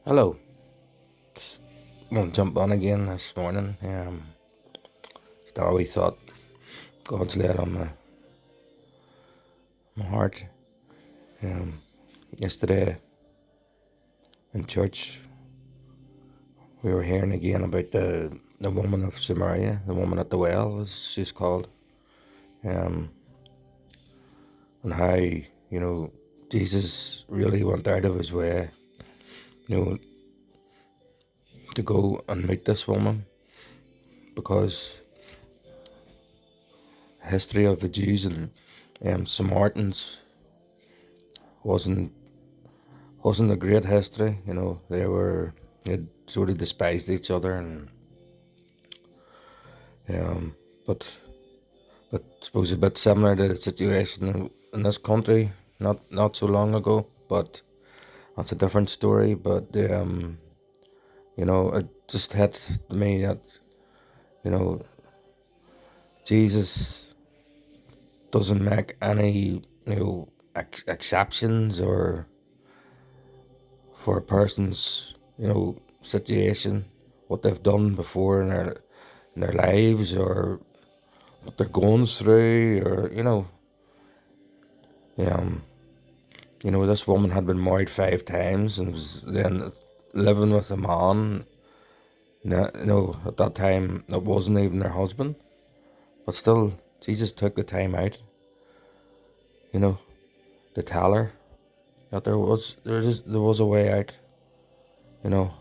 Hello. I'm gonna jump on again this morning. Just always thought God's laid on my heart. Yesterday in church, we were hearing again about the woman of Samaria, the woman at the well, as she's called, um, and how Jesus really went out of his way, you know, to go and meet this woman because the history of the Jews and Samaritans wasn't wasn't a great history. They had sort of despised each other, and um, but I suppose a bit similar to the situation in this country not so long ago. But that's a different story. But it just hit me that you know Jesus doesn't make any exceptions or for a person's situation, what they've done before in their lives, or what they're going through, or um, this woman had been married 5 times and was then living with a man. At that time that wasn't even her husband, but still Jesus took the time out, you know, to tell her that there was a way out, you know,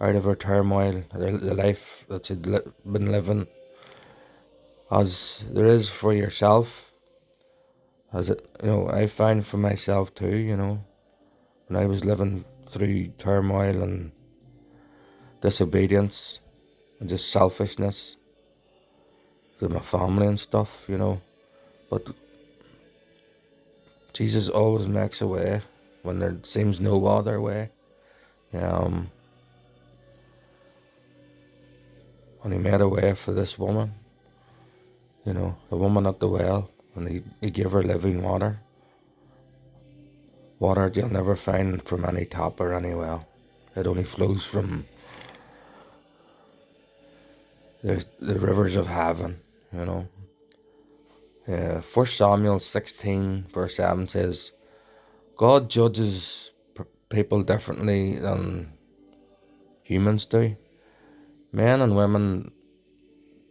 out of her turmoil, the life that she'd been living, as there is for yourself, as I find for myself too, when I was living through turmoil and disobedience and just selfishness with my family and stuff, But Jesus always makes a way when there seems no other way. Um, and he made a way for this woman, the woman at the well, and he gave her living water. Water you'll never find from any tap or any well. It only flows from the rivers of heaven, you know. 1 Samuel 16 verse 7 says, God judges people differently than humans do. Men and women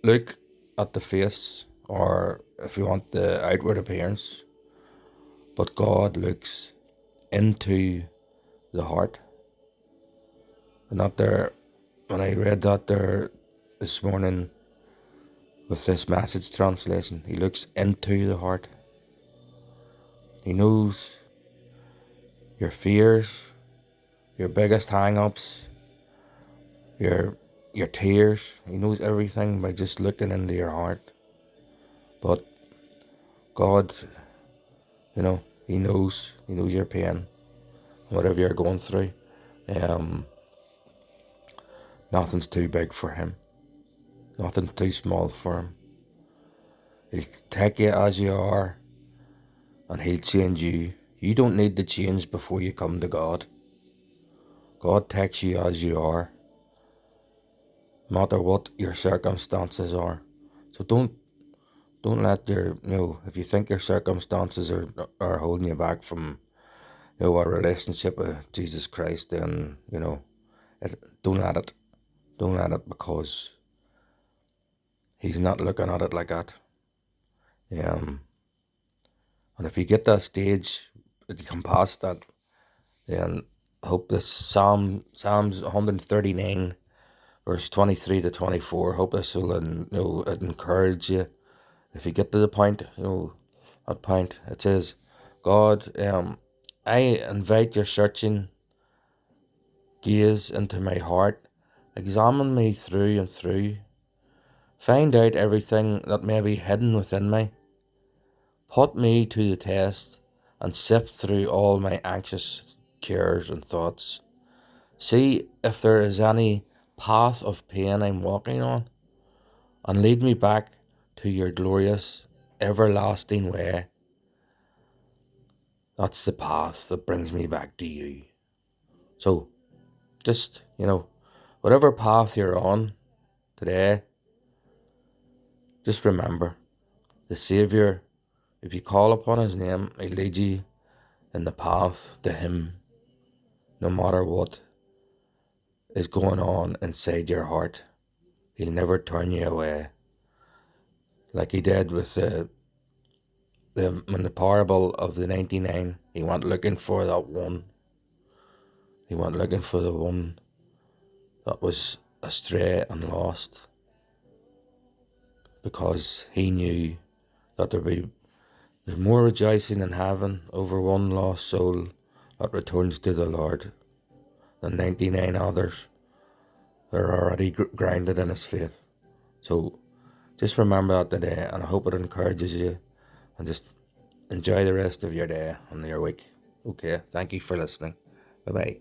look at the face, or if you want the outward appearance, but God looks into the heart. And that there, when I read that there this morning with this message translation, he looks into the heart. He knows your fears, your biggest hang-ups, your tears. He knows everything by just looking into your heart. But God, He knows your pain, whatever you're going through. Um, Nothing's too big for Him. Nothing's too small for Him. He'll take you as you are, and He'll change you. You don't need to change before you come to God. God takes you as you are, no matter what your circumstances are. So don't let if you think your circumstances are holding you back from a relationship with Jesus Christ, then don't let it. Don't let it, because He's not looking at it like that. Um, and if you get that stage, if you come past that, then I hope this Psalms 139 verse 23 to 24. Hope this will it encourage you. If you get to the point, that point, it says, God, I invite your searching gaze into my heart. Examine me through and through. Find out everything that may be hidden within me. Put me to the test and sift through all my anxious cares and thoughts. See if there is any path of pain I'm walking on, and lead me back to your glorious, everlasting way. That's the path that brings me back to you. So just, whatever path you're on today, just remember the Saviour, if you call upon his name, he'll lead you in the path to him, no matter what is going on inside your heart. He'll never turn you away. Like he did with in the parable of the 99, he went looking for that one. He went looking for the one that was astray and lost, because he knew that there's more rejoicing in heaven over one lost soul that returns to the Lord than 99 others that are already grounded in his faith. So just remember that today, and I hope it encourages you, and just enjoy the rest of your day and your week. Okay, thank you for listening. Bye-bye.